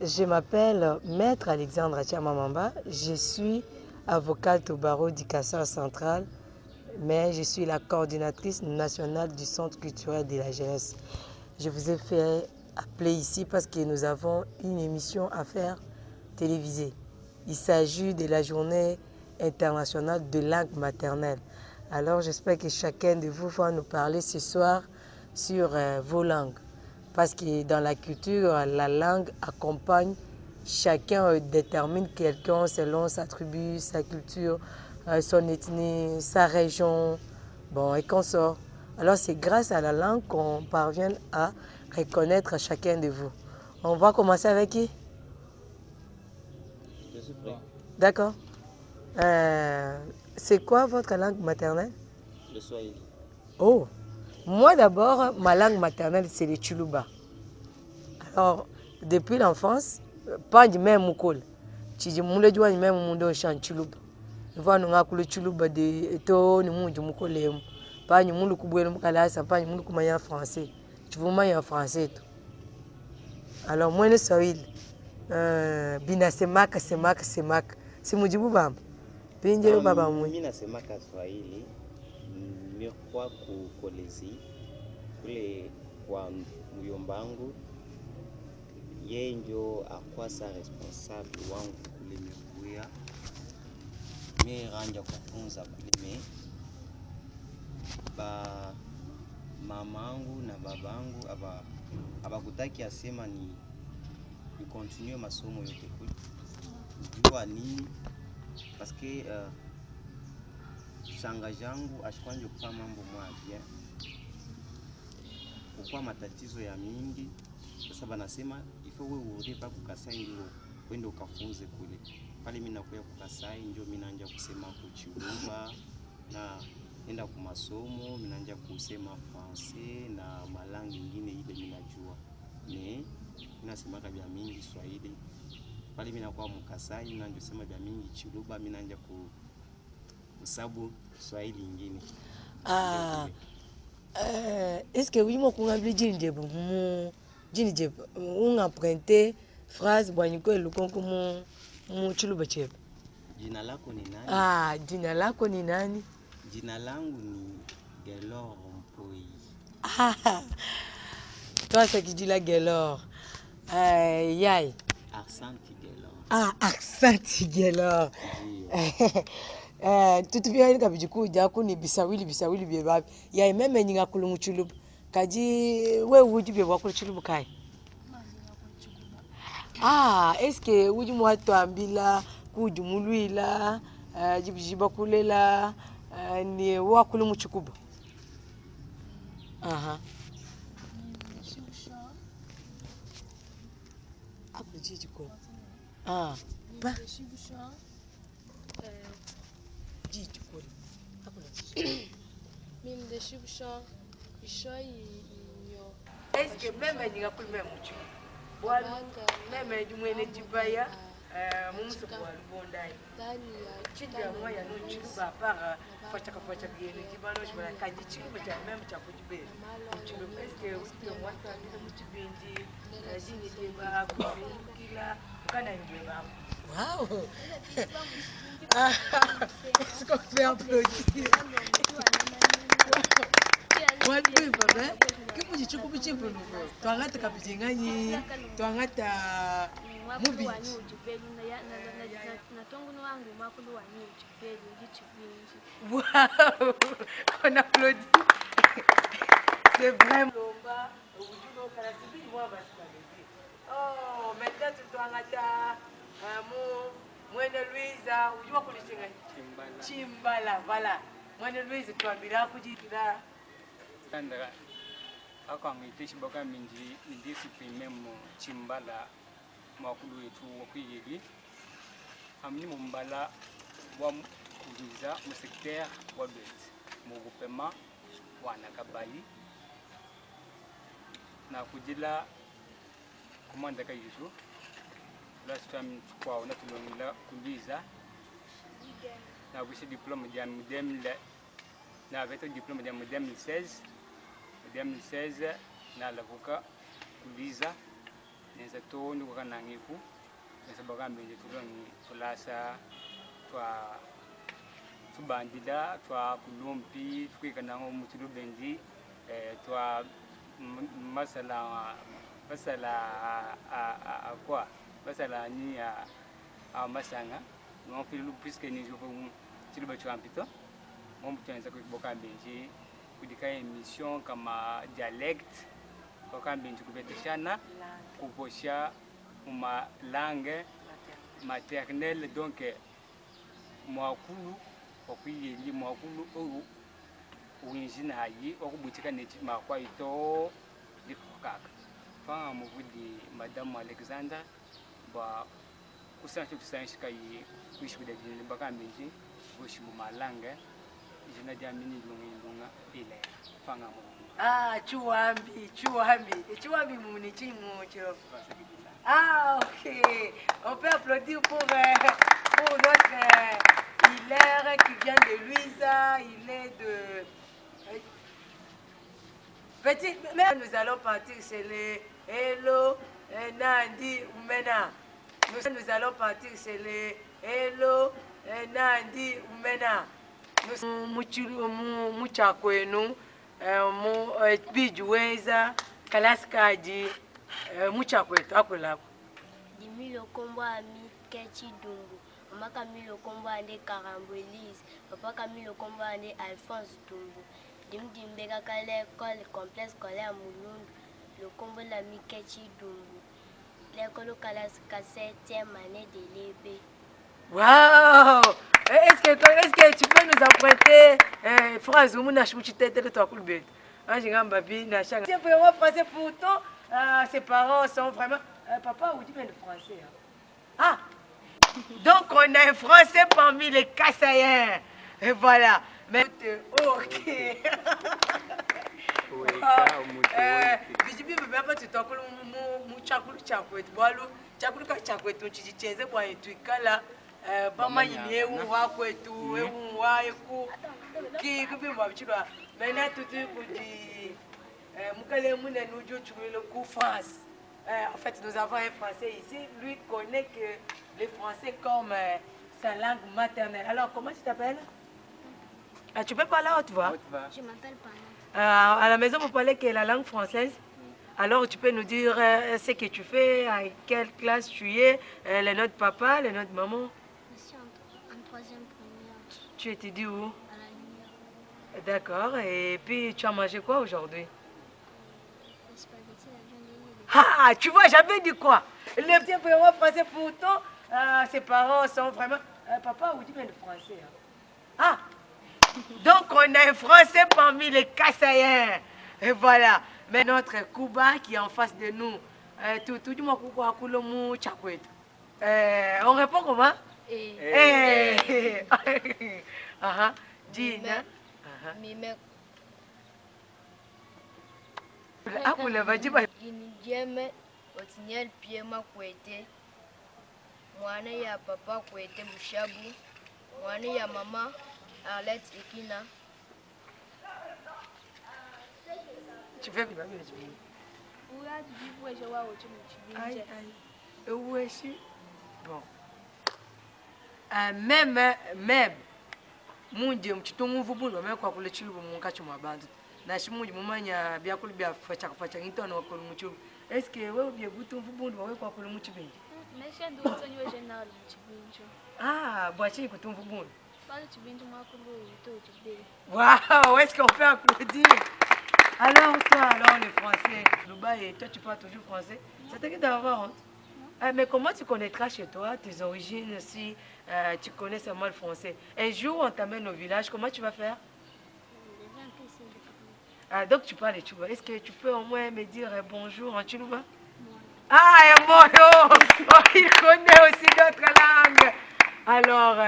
Je m'appelle Maître Alexandra Tchamamamba. Je suis avocate au barreau du Casseur central, mais je suis la coordinatrice nationale du Centre culturel de la jeunesse. Je vous ai fait appeler ici parce que nous avons une émission à faire télévisée. Il s'agit de la journée internationale de langue maternelle. Alors j'espère que chacun de vous va nous parler ce soir sur vos langues. Parce que dans la culture, la langue accompagne, chacun détermine quelqu'un selon sa tribu, sa culture, son ethnie, sa région, bon, et qu'on sort. Alors c'est grâce à la langue qu'on parvient à reconnaître chacun de vous. On va commencer avec qui? Je suis prêt. D'accord. C'est quoi votre langue maternelle? Le Swahili. Oh, moi d'abord, ma langue maternelle c'est le Tchoulouba. Alors, depuis l'enfance, pas du même moukol. Si je moulais du même monde au champ Tchoulouba. Nous voyons le Tchoulouba de to ni moun du moukol. Pas ni moun le kouboué le moukalasa, pas ni moun le koumaya français. Tu veux mailler en français tout. Alors, moi le Swahili. Bina semaka. Si mujibu bam. Pinjero baba mwe. Mina semaka Swahili. Mirkwa kukolezi. Kule kwa muyombangu. Yeye ndio akwasa responsable wangu kule Mekuya. Mimi ranja kufunza kule ba mamangu na babangu abakutaki asema ni continue masomo yote kule. Jua nini? Parce que shanga jangu ashikwanje kufanya mambo mwabia. Kwa matatizo ya mingi. Sasa banasema ifo wewe urudi pa kukasai ndio wende ukafunze kule. Pale mimi nakuya kukasai ndio mimi naanza kusema kuchulumba na enda kwa masomo, mimi naanza kusema français na malangi nyingine ile mimi najua. Ninasema kabisa mingi Swahili. Pale mimi nakuwa mkasai, mimi naanza kusema bia mingi chuluba, mimi naanza kusabu Swahili nyingine. Est-ce que oui moi qu'on a vu Djinje on a emprunté phrase bwaniko elukonko mu chuluba chepe. Jina lako ni nani? Jina lako ni nani? Jina langu ni Gelor Mpoi. Toi c'est qui dit la Gelor. Yai. Aksanti Gelor. Aksanti Gelor. Tutu bia nika bijikuja kuni bisawili biebabi. Yai meme nyinga kulungu chuluba. Kaji we wuji bia wakulu chuluba kai. Est-ce que wuji mwatu ambila kujumuluila jibijiba kulela ni wakulu mchukuba? Hapo jiji ko. Ba. Jiji ko. Hapo jiji. Mimi de shibsha ishoi yo. Est-ce que même nyinga kulu même mchukuba? Bwana meme jumwene jibaya mumuso kwa lubondai chidya moya no chiluba para facha biene jibano jibana kaji chiluba cha meme cha kujibele chiluba est-ce que usiku mwatu abile mchibindi jini jeba kila kana njeba. Wow. Est-ce qu'on peut applaudir? What do baba? Kipu chichuku chipu nuko. Twangata kapijingani, twangata mubi. Na tongo wangu makulu wanyu chipeli ndichipinji. Wow. On applaudit. C'est vraiment lomba, ujuno kana sibi mwa basi kalezi. Oh, maintenant tu twangata mwene Louisa, ujua kulishinga Chimbala, voilà. Mwene Louisa tuambira kujitira. Kandara akwanga iteshi boka minji ndisipline mu Chimbala makulu yetu wakwiyeli amni mumbala wa kuliza mu secteur wa Lwet mu groupement wa Nakabali na kujila komanda ka Yesu last time kwa ona tulongila kuliza na kusi diplôme ya modem na avec un diplôme de 2016 na l'avocat Kuliza to ni kwa nangiku sababu mbenje tulongi kulasa twa tubandida twa kulumpi twikana mutulu benji twa masala quoi masala ni a masanga non filu puisque ni je veux tu le champito mon putain ça que boka benji kudika émission kama dialecte boka benji kubeteshana kuposha uma langue maternelle donc mwakulu okuyeli mwakulu oru winjina yi okubutika neti makwa ito dikukaka fa mo vudi madame Alexandra ba kusancho tusanshika yi kushikuda jini baka mbinji bushimu malanga jina jamini lunga ile fanga mo chuambi muni chimucho. Ah, ok. On peut applaudir pour notre Hilaire qui vient de Louisa. Il est de... Petit, mais nous allons partir chez les Hello, Nandi, Oumena. Nous allons partir chez les Hello, Nandi, Oumena. Nous muchakwenu, bijuweza, kalaskaji. Muchakwetu akulako dimilo kombo ami kechi dungu mama kamilo kombo ande Karambo Elise papa kamilo kombo ande Alphonse Dumbu dimdimbeka kale école complexe scolaire Mulundu le kombo la mi kechi dungu l'école Kalaska 7e année de l'EB. Waouh, est-ce que tu peux nous emprunter phrase ou muna chutete de toi kulbet j'ai babi na changa c'est vraiment français pourtant. Ses parents sont vraiment... papa, vous dites bien le français. Hein? Ah! Donc, on a un français parmi les Kassaïens. Et voilà. Mais... Ok. En fait, nous avons un Français ici. Lui connaît que le français comme sa langue maternelle. Alors, comment tu t'appelles? Tu peux parler à haute voix? Je m'appelle Pana. À la maison, vous parlez que la langue française? Alors, tu peux nous dire ce que tu fais, à quelle classe tu es, le nom de papa, le nom de maman? Je suis en 3e première. Tu étudies où? À la Lumière. D'accord. Et puis, tu as mangé quoi aujourd'hui? Ah, tu vois, j'avais dit quoi? Le petit vraiment français pourtant, ses parents sont vraiment... papa, vous dites bien le français. Hein? Ah! Donc, on a un français parmi les Kassaïens. Et voilà. Mais notre Kuba qui est en face de nous, on répond comment? Dina. Jeme Otiniel Piema Kwete, mwana ya papa Kwete Bushabu, mwana ya mama Arlette Ikina. Tu fais quoi? Bon. Même, mon Dieu, tu t'en mouves pour le même quoi pour le chili pour mon cachot ma bande. Na shimunji mumanya byakulu bya facha ngitono wakulu muchu. Est-ce que wewe bya butu mfubundi wawe kwa kulu muchu benji? Mesha ndo tonyo general muchibinjo. Ah, bwachi kutumvu bundi. Bali chibinjo makulu to chibé. Waouh, est-ce qu'on peut applaudir? Alors toi, alors les Français, Dubaï, toi tu parles toujours français. Ça t'inquiète d'avoir honte. Mais comment tu connaîtras chez toi tes origines si tu connais seulement le français? Un jour on t'amène au village, comment tu vas faire? Ah, donc tu parles de Tchouba. Est-ce que tu peux au moins me dire bonjour en Tchouba? Ah, et moi, il connaît aussi d'autres langues. Alors,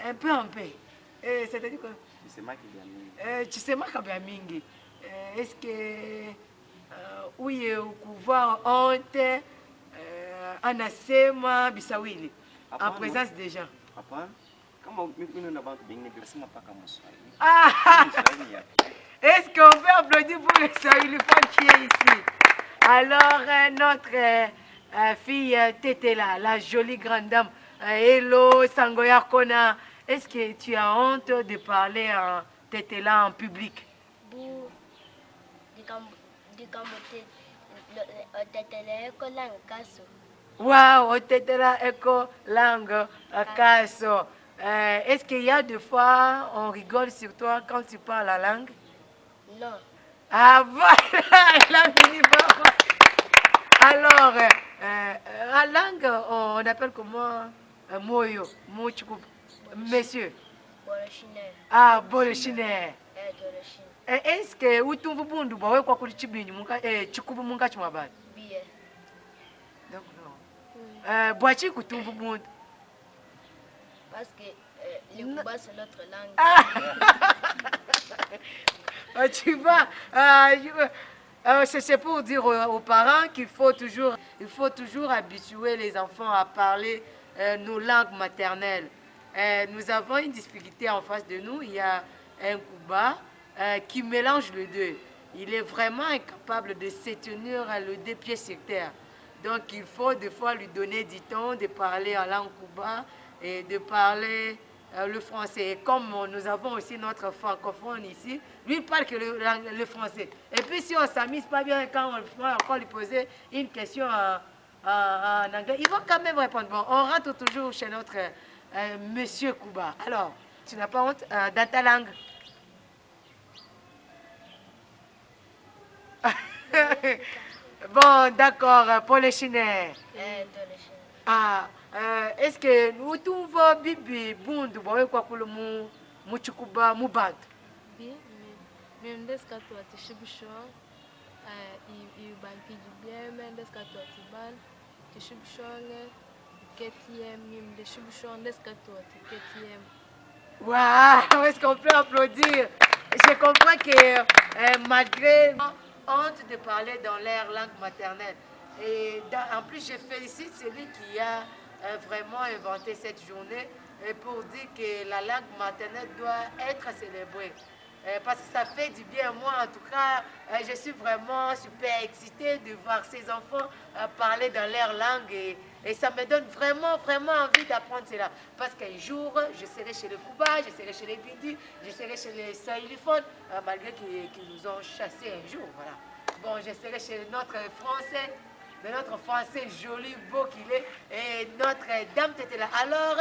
un peu. C'est-à-dire quoi? Tu sais ma mingi. Est-ce que oui, voir honte, anasema bisawili en présence des gens? Ah, est-ce qu'on peut applaudir pour le Swahili qui est ici? Alors, notre fille Tétéla, la jolie grande dame, hello, Sangoya Kona, est-ce que tu as honte de parler en Tétéla en public? Bu di kambote otetele kolang kaso. Waouh, Tétéla Eko Langue Kaso. Est-ce qu'il y a des fois, on rigole sur toi quand tu parles la langue? Non. Ah voilà, elle a fini par... Alors, la langue, on appelle comment? Moyo, Mouchoukou, monsieur. Bolochine. Ah, Bolochine. Bolochine. Est-ce que vous avez bundu ba we kwa kuli chibini munga chikubu munga chimabati? Bien. Donc non. Boachi kutumbu bundu. Parce que les Kuba c'est notre langue. Tu vas c'est pour dire aux parents qu'il faut toujours habituer les enfants à parler nos langues maternelles. Nous avons une difficulté en face de nous. Il y a un Kuba qui mélange les deux. Il est vraiment incapable de se tenir le deux pieds sur terre. Donc il faut des fois lui donner du temps de parler en langue Kuba et de parler le français. Et comme nous avons aussi notre francophone ici, lui il parle que le français. Et puis si on ne s'amuse pas bien quand on va encore lui poser une question en anglais, il va quand même répondre. Bon, on rentre toujours chez notre monsieur Kuba. Alors, tu n'as pas honte dans ta langue? Bon, d'accord, pour les Chinois. Ah, est-ce que nous trouvons Bibi Bundu, bon, quoi que le mot Muchukuba Mubantu? Bien, mais même des cas toi tu chibuchon, il banque du bien, même des cas toi tu ban, tu chibuchon, quatrième, même des chibuchon des cas toi tu quatrième. Waouh, est-ce qu'on peut applaudir? Je comprends que malgré honte de parler dans leur langue maternelle. Et en plus, je félicite celui qui a vraiment inventé cette journée pour dire que la langue maternelle doit être célébrée. Parce que ça fait du bien. Moi, en tout cas, je suis vraiment super excitée de voir ces enfants parler dans leur langue et ça me donne vraiment envie d'apprendre cela. Parce qu'un jour, je serai chez les Kuba, je serai chez les Bidi, je serai chez les Sahiliphones, malgré qu'ils nous ont chassés un jour. Voilà. Bon, je serai chez notre Français, de notre Français joli, beau qu'il est, et notre dame était là. Alors,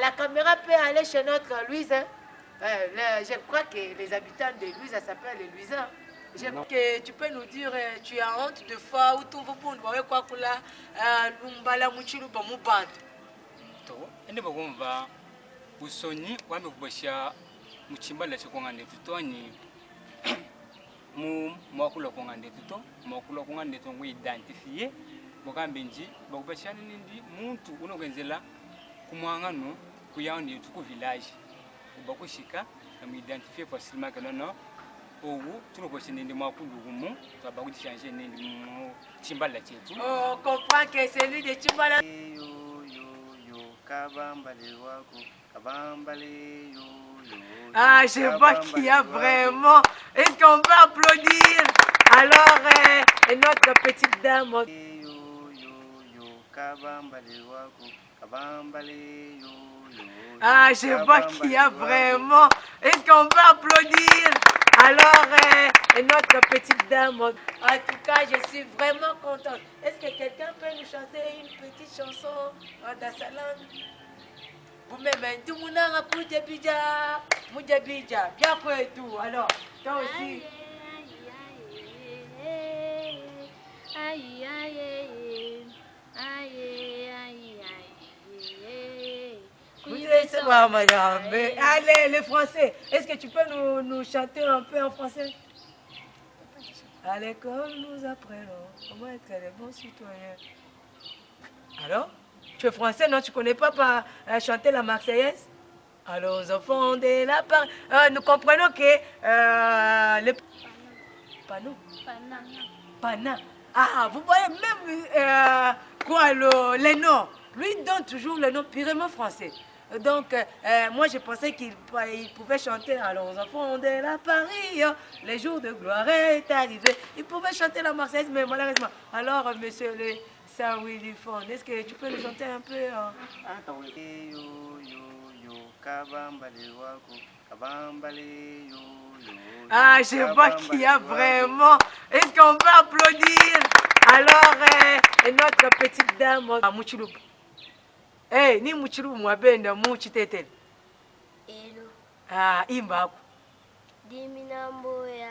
la caméra peut aller chez notre Louise. Hein? Je crois que les habitants de Louise, ça s'appelle les Louisins. Je crois que tu peux nous dire, tu as honte de fois où tu veux quoi que là, l'umbala muchilu ba mubantu. To, ende bagomba usoni wame kubasha muchimba la chikonga ndetuto ni mu mwakula konga ndetuto, mwakula konga ndetuto ngo identifier bokambe nji bakubasha nindi muntu unogenzela kumwangano kuyandi tuku village. Bakushika na identifier facilement que non owu tunokoshi nindi mwakulu gumu tabakuti changer nindi mu chimbala chetu. Oh, comprends que c'est lui de Chimbala. Ah, je vois qu'il y a vraiment. Est-ce qu'on peut applaudir? Alors, notre petite dame. Ah, je vois qu'il y a vraiment. Est-ce qu'on peut applaudir? Alors, notre petite dame. En tout cas, je suis vraiment contente. Est-ce que quelqu'un peut nous chanter une petite chanson dans sa langue? Vous-même, tout le monde a Moudjabidja, bien quoi et tout. Alors, toi aussi. Allez, les Français, est-ce que tu peux nous chanter un peu en français? À l'école, nous apprenons comment être les bons citoyens. Alors, tu es français, non? Tu ne connais pas chanter la Marseillaise? Alors, aux enfants de la part, nous comprenons que les panneaux. Pana. Ah, vous voyez même quoi, les noms. Lui donne toujours le nom purement français. Donc, moi, je pensais qu'il pouvait chanter. Alors, aux enfants de la Paris, le jour de gloire est arrivé. Il pouvait chanter la Marseillaise, mais malheureusement. Alors, monsieur le Saoui du fond, est-ce que tu peux nous chanter un peu Ah, je vois qu'il y a vraiment. Est-ce qu'on peut applaudir? Alors, notre petite dame, Mouchiloup. Eh, ni Mouchiloup, moi, ben, Mouchitetel. Hello. Ah, imba. Diminambo ya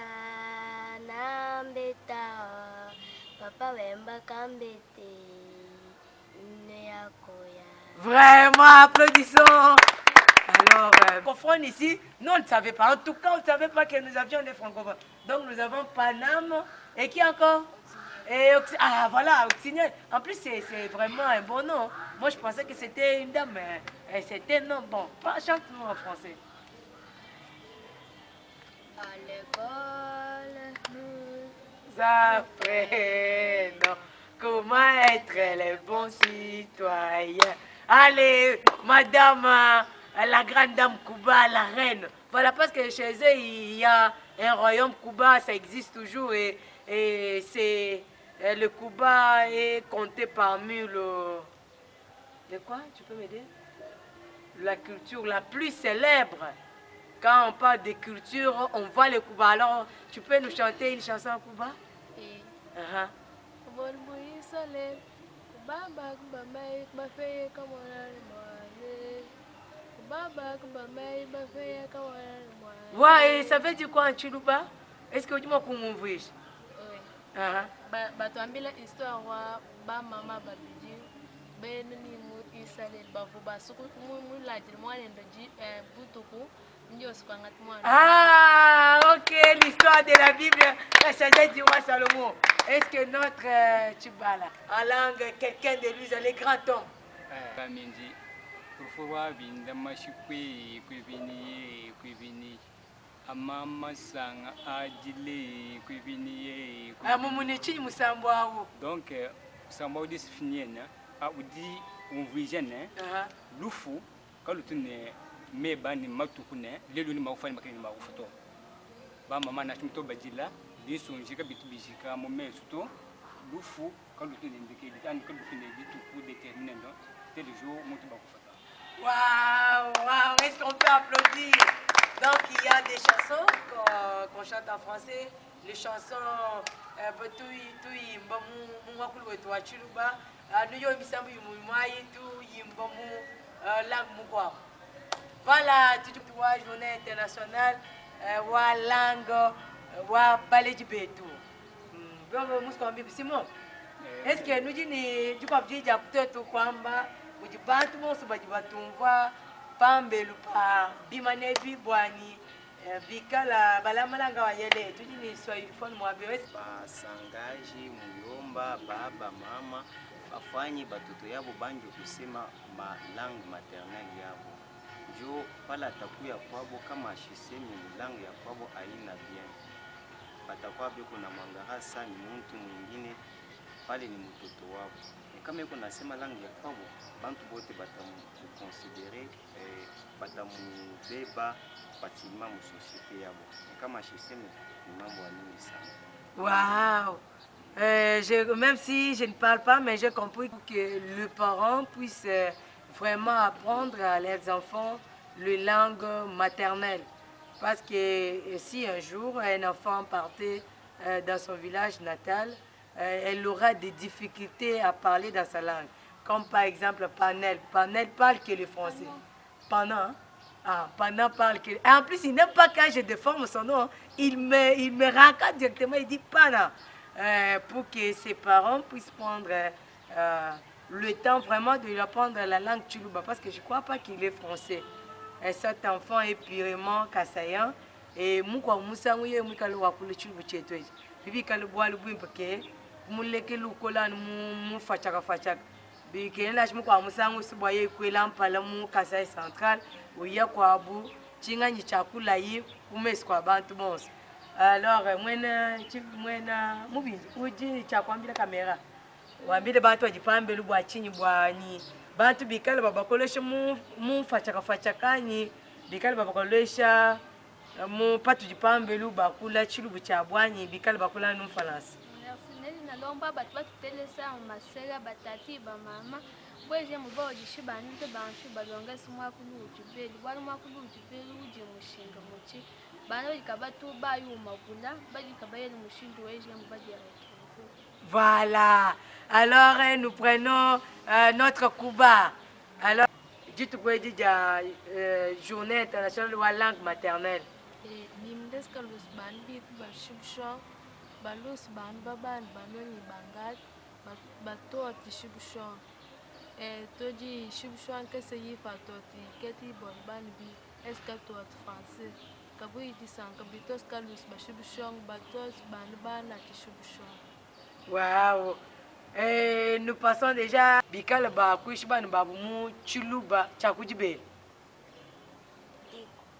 nambeta. Papa wemba kambete. Vraiment, applaudissons. Alors, francophones ici, nous on ne savait pas. En tout cas, on ne savait pas que nous avions des francophones. Donc, nous avons Paname. Et qui encore? Et, ah, voilà, Oxygène. En plus, c'est vraiment un bon nom. Moi, je pensais que c'était une dame. Mais c'était non. Bon, chante-nous en français. À l'école, nous apprenons comment être les bons citoyens. Allez, madame, la grande dame Cuba, la reine. Voilà, parce que chez eux, il y a un royaume Cuba, ça existe toujours. Et c'est le Cuba est compté parmi le... De quoi? Tu peux m'aider? La culture la plus célèbre. Quand on parle de culture, on voit le Cuba. Alors, tu peux nous chanter une chanson en Cuba? Oui. Ouais, ça veut dire quoi en Chiluba? Est-ce que tu m'as compris? Oui. Bato ambila histoire wa ba mama babidi ben ni mu isale bavu basuku mu lajir mo ando ji butuku ndio sikwanga mwana. Ah, ok, l'histoire de la Bible, la sagesse du roi Salomon. Est-ce que notre Tchibala, en langue, quelqu'un de lui, les grands hommes? Bamendi, Rufua Vinda Mashukui, Quivini, Amama Sang, Adile, Quivini, Amumunichi Musambo. Donc, Sambo dis Finienne, a Udi, un vision, Lufu, quand tu n'es mais bani matukune lelo ni maufani makini maufuto ba mama na tumto bajila biso njika bitu bijika mo me suto lufu quand tu n'indike dit an quand tu n'es dit tout pour déterminer donc tel jour mutu ba kufata. Waouh, est-ce qu'on peut applaudir? Donc il y a des chansons qu'on chante en français, les chansons batui mbamu mwakulu wetu wa Chiluba nuyo misambu yumumai tu yimbamu lag mukwa. Voilà, tu vois, journée internationale, wa langue, wa ballet du bétou. Simon, est-ce que nous disons, tu peux dire peut-être kwamba, ou du bantu monsu bajibatumva, pambe lupa, bimane bibwani, bikala balamalanga wa yele, tu dis soit il faut moi bien. Basangaji, muyomba, baba, mama, bafanyi batoto yabo banjo kusema ma langue maternelle yabo. Jo pala takuya kwabo kama shisemi milango ya kwabo aina bien. Patakuwa beko na mangarasa ni mtu mwingine pale ni mtoto wabo. Kama yuko nasema lango ya kwabo bantu bote batamukonsidere batamubeba facilement mu société yabo. Kama shisemi ni mambo ya nini sana. Waouh! Même si je ne parle pas, mais j'ai compris que les parents puissent vraiment apprendre à leurs enfants la langue maternelle. Parce que si un jour un enfant partait dans son village natal, elle aura des difficultés à parler dans sa langue. Comme par exemple Panel. Panel parle que le français. Pendant, Pendant parle que... Et en plus, il n'aime pas quand je déforme son nom. Il me raccade directement, il dit Pana. Pour que ses parents puissent prendre... le temps vraiment de lui apprendre la langue Tchoulouba parce que je ne crois pas qu'il est français. Et cet enfant est purement kassayan. Et moi, je suis un peu de Tchoulouba. Je suis un peu wambile bantu wajipambe lubwa chini bwani bantu bikala babakolesha mu fachakani bikala babakolesha mu patu dipambelu bakula chilubu cha bwanyi bikala bakula no falansi. Merci neli nalomba batu batutelesa masera batati bamama bweje mubo gishiba nite bantu balonga simwa kulu utibeli wali mwa kulu utibeli uje mushinga muchi bana bikabatu bayuma kula badikabayeli mushinga weje mubadi. Voilà. Alors nous prenons notre Cuba. Alors dites quoi déjà journée internationale de la langue maternelle. Nimdes kalus ban bi ba shibsho balus ban baban banoni bangat bato ti shibsho toji shibsho que se yi fatoti keti bon ban bi est-ce que toi français kabui di san kabitos kalus ba shibsho batos ban ti shibsho. Waouh. Nous passons déjà bikala ba kuishba babumu chuluba chakujibe.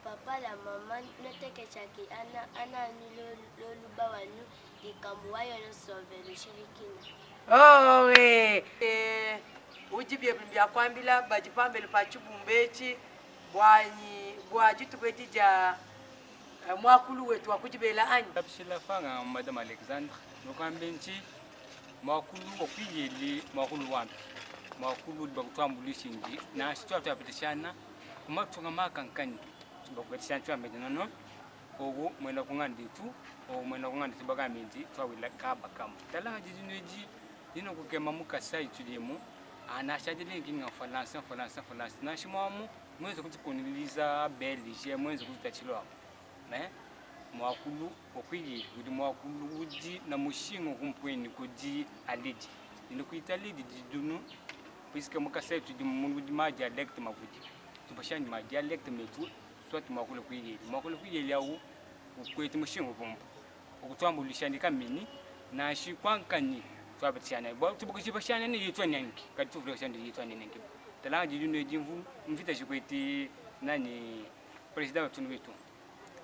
Papa la maman noteke chaki ana lolu bawanu ikamuwayo no sauve le shirikina. Oh oui. Ujibe mbya kwambila bajipambele pachubumbechi bwaji tukwetija mwakulu wetu wakujibela ani. Tapshila fanga Madame Alexandre nokambenchi mwakulu okwiyeli mwakulu wantu mwakulu bakutwambulishingi na sitwa twapitishana kumatunga makankani bakutishana twamedenono owo mwena kunganditu o mwena kunganditu bakamenti twawila kabakamu talanga jijineji dino kukema mukasai tulimu anashadile nginga falansa na shimamu mwenzo kutukuniliza belge mwenzo kutachilwa mwakulu okwiye udi mwakulu udi na mushingo kumpweni kudi alidi ino kuita alidi didunu puisque mukasai tudi munu ma dialecte mavudi tupashani ma dialecte metu soit mwakulu kwiye lyawu ukweti mushingo pompo okutwambulishani kamini na shikwankani twabatiana bo tubukishibashana ni yitwa nyanki kati tuvulashani yitwa nyanki talanga didunu ejimvu mvita shikweti nani president wetu wetu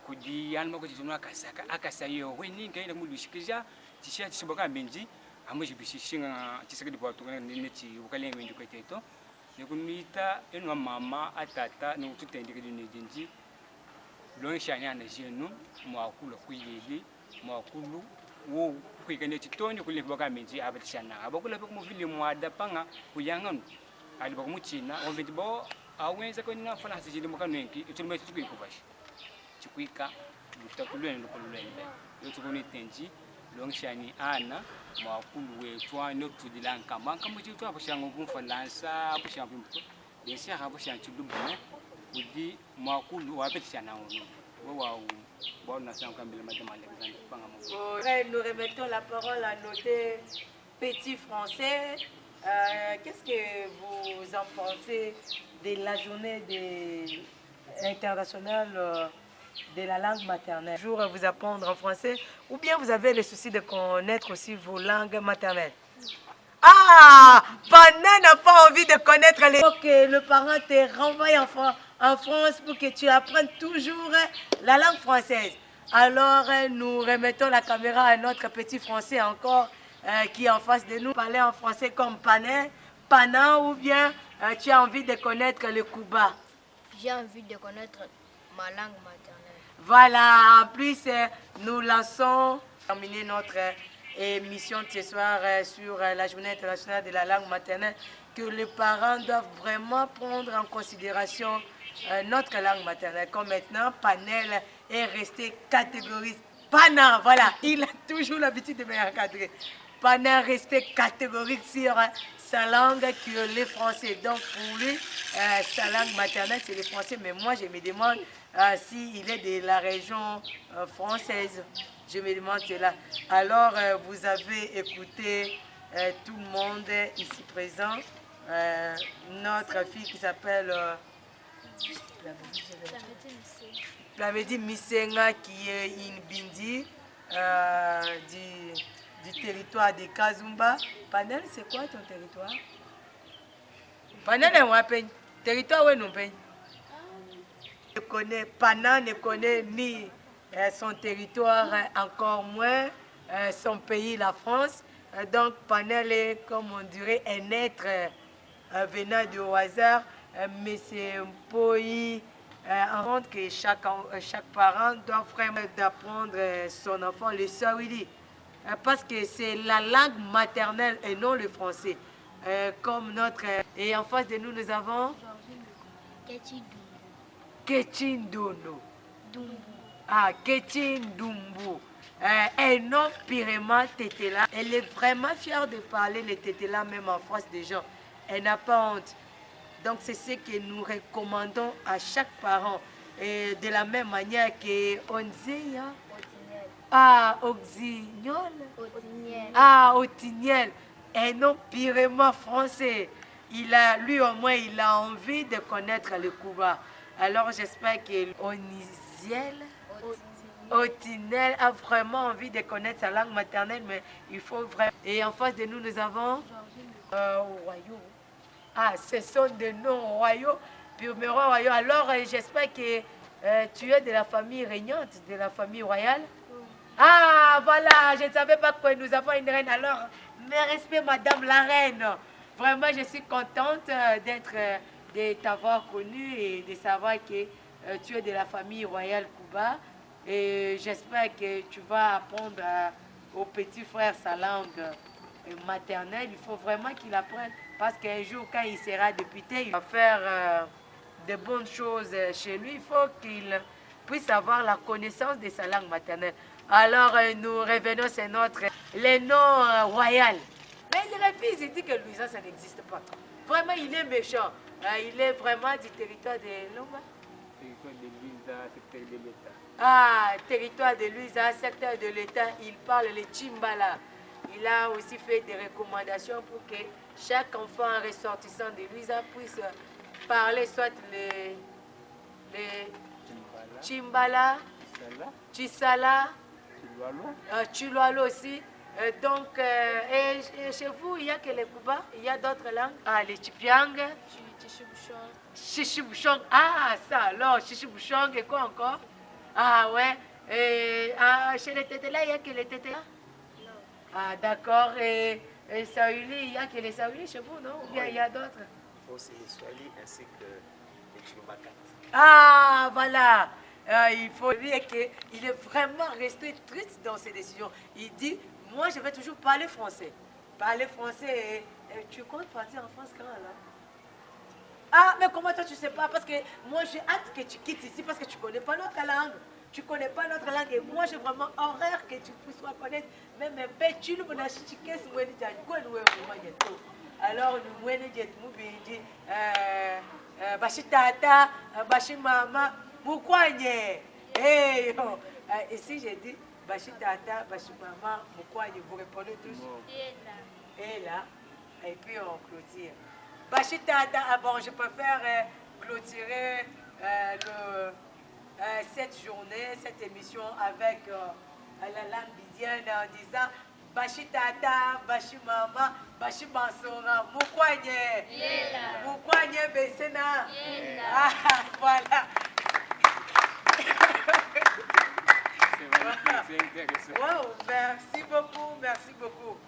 kudi alma kuti tunwa kasaka akasayo weni ngaile mulishikija tisha tishiboka benji amuji bishishinga tisakidi bwatu neti ukalenga nju kweteto nekunita enwa mama atata no tutendike dinejinji lonshanya na jenu mwakulu kuyeli mwakulu wo kwikane titoni kule boka benji abatishana abakula mu vile mwada panga kuyanganu ali bakumuchina omveti bo awenza kwenye fana sijili mukanwenki itulumeti tukikubashi chikwika lutakulwene lukulwene yotukuni tenji longshani ana mwakulu wetu no tudilanka banka muchitu abashango kumfalansa abashango mto desi abashango chudubune udi mwakulu wapetishana ono wa bona sanka mbele Madame Alexandre panga Nous remettons la parole à notre petit français. Qu'est-ce que vous en pensez de la journée internationale de la langue maternelle? Toujours vous apprendre en français ou bien vous avez le souci de connaître aussi vos langues maternelles? Ah, Pana n'a pas envie de connaître les... Il faut que le parent te renvoie en France pour que tu apprennes toujours la langue française. Alors nous remettons la caméra à notre petit français encore qui est en face de nous. Parler en français comme Pana ou bien tu as envie de connaître le Cuba? J'ai envie de connaître ma langue maternelle. Voilà, en plus nous lançons, terminer notre émission de ce soir sur la journée internationale de la langue maternelle, que les parents doivent vraiment prendre en considération notre langue maternelle. Comme maintenant, Panel est resté catégorique. Pana, voilà, il a toujours l'habitude de me encadrer. Pana est resté catégorique sur sa langue qui est le français. Donc pour lui, sa langue maternelle c'est le français. Mais moi je me demande s'il est de la région française. Je me demande cela. Alors vous avez écouté tout le monde ici présent. Notre fille qui s'appelle Plamedi Misenga, qui est une bindi du territoire de Kazumba. Panel, c'est quoi ton territoire? Panel est un pays. Territoire où est non pays? Pana ne connaît ni son territoire, encore moins son pays, la France. Donc Panel est, comme on dirait, un être venant de au hasard, M. Mpoi, en compte que chaque parent doit vraiment d'apprendre son enfant le swahili. Parce que c'est la langue maternelle et non le français. Comme notre... et en face de nous, nous avons Ketchin Dono. Ah, Ketchin Dumbu. Un nom pirement Tétéla. Elle est vraiment fière de parler le Tétéla, même en face des gens. Elle n'a pas honte. Donc c'est ce que nous recommandons à chaque parent. Et de la même manière que Onzeya. Ah, Oxignol. Ah, Otiniel. Un nom pirement français. Lui au moins, il a envie de connaître le Cuba. Alors j'espère que Onisiel, Otinel a vraiment envie de connaître sa langue maternelle, mais il faut vraiment... Et en face de nous, nous avons Royaux. Ah, ce sont des noms royaux, purement royaux. Alors j'espère que tu es de la famille régnante, de la famille royale. Ah, voilà, je ne savais pas que nous avons une reine. Alors, mes respects, madame la reine. Vraiment, je suis contente de t'avoir connue et de savoir que tu es de la famille royale Cuba. Et j'espère que tu vas apprendre au petit frère sa langue maternelle. Il faut vraiment qu'il apprenne. Parce qu'un jour, quand il sera député, il va faire de bonnes choses chez lui. Il faut qu'il puisse avoir la connaissance de sa langue maternelle. Alors, nous revenons sur les noms royaux. Mais le refuse, il dit que Louisa, ça n'existe pas. Vraiment, il est méchant. Il est vraiment du territoire de Lomba. Territoire de Louisa, secteur de l'État. Ah, territoire de Louisa, secteur de l'État, il parle le Chimbala. Il a aussi fait des recommandations pour que chaque enfant ressortissant de Louisa puisse parler soit le Chimbala, Chisala, Chilwalo aussi. Donc, et chez vous, il y a que les Cuba, il y a d'autres langues. Ah, les Chipiang, Chichibuchong. Ah, ça alors, Chichibuchong et quoi encore? Ah, ouais. Et, chez les Tétélas, il n'y a que les Tétélas? Non. Ah, d'accord. Et Saouli, il n'y a que les Saouli chez vous, non? Ou bien il y a d'autres? Il faut aussi les Swahili ainsi que les Chilobakat. Ah, voilà. Il faut dire qu'il est vraiment resté triste dans ses décisions. Il dit, moi, je vais toujours parler français. Parler français et tu comptes partir en France quand là? Ah, mais comment toi tu sais pas? Parce que moi, j'ai hâte que tu quittes ici parce que tu connais pas notre langue. Tu connais pas notre langue et moi, j'ai vraiment horreur que tu puisses reconnaître même un peu. Tu le connais, tu sais où est alors, nous, bashi tata, bashi mama, moukwanye. Hey, ici, j'ai dit bashi tata, bashi mama, moukwanye. Vous répondez tous? Et là, et puis on clôture. Bashi tata, ah bon, je préfère clôturer cette journée, cette émission avec la langue bidienne en disant Bashi tata, bashi mama, bashi bansora, moukwanye. Moukwanye besena. Ah, voilà. C'est intéressant. Wow, merci beaucoup, merci beaucoup.